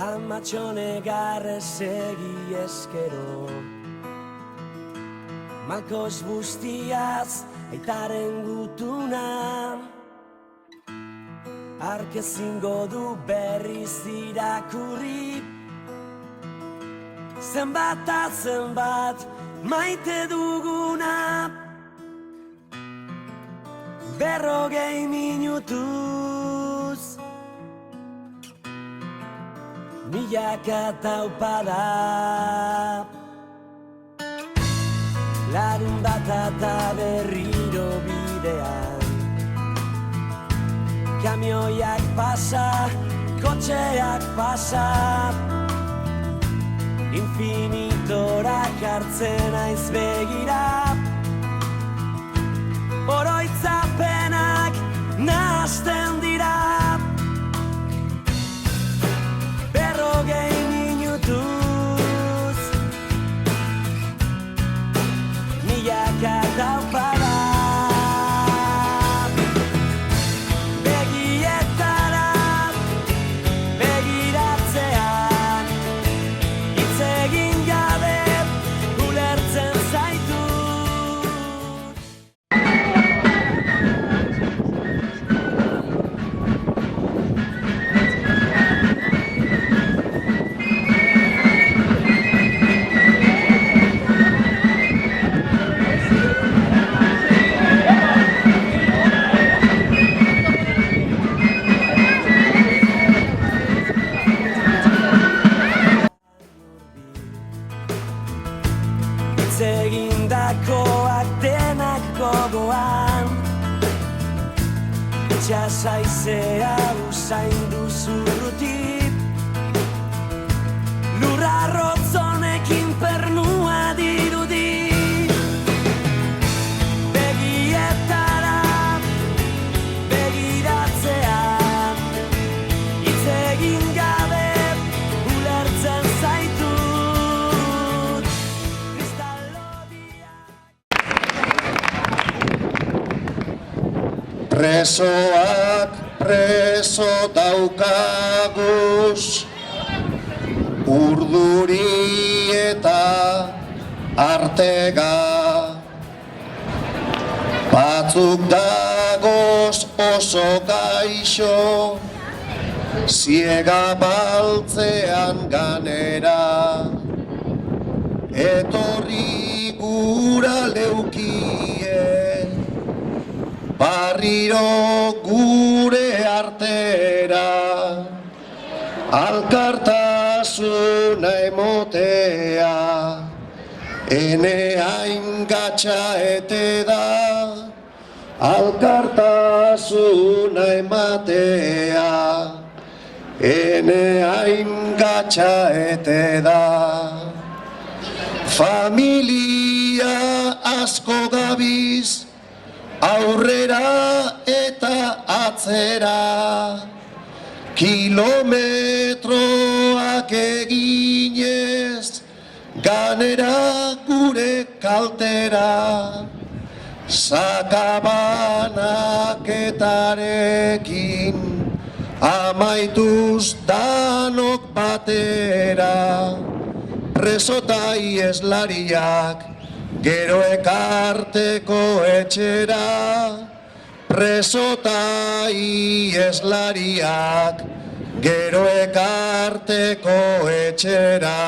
Amatxone garrez egi eskero, malkoz bustiaz aitaren gutuna, arkezingo du berriz irakurri, zenbat eta zenbat maite duguna. 40 minutuz milaka taupada, larunbata eta berriro bidean, kamioiak pasa, kotxeak pasa, infinitora kartzen aiz begira, oroitzapenak nahasten dira. 40 minutuz milaka taupada, begietara begiratzean, hitz egin gabe ulertzen zaitu. Egindakoak denak gogoan, itxasaizea usaindu zurrutik, lurra rotzonekin pernua dirudi. Begietara begiratzea, hitz egin gabe ulertzen zaitu. Presoak preso daukaguz, urduri eta artega, batzuk dagoz oso gaixo, ziega baltzean ganera, etorri gura leukie, barriro gure artera, alkartasuna emotea, ene hain gatxa ete da, alkartasuna ematea, ene hain gatxa ete da. Familia asko gabiz, aurrera eta atzera, kilometroak eginez, ganera gure kaltera, sakabanaketarekin, amaituz danok batera, presota ieslariak, gero ekarteko etxera, presota ieslariak, gero ekarteko etxera.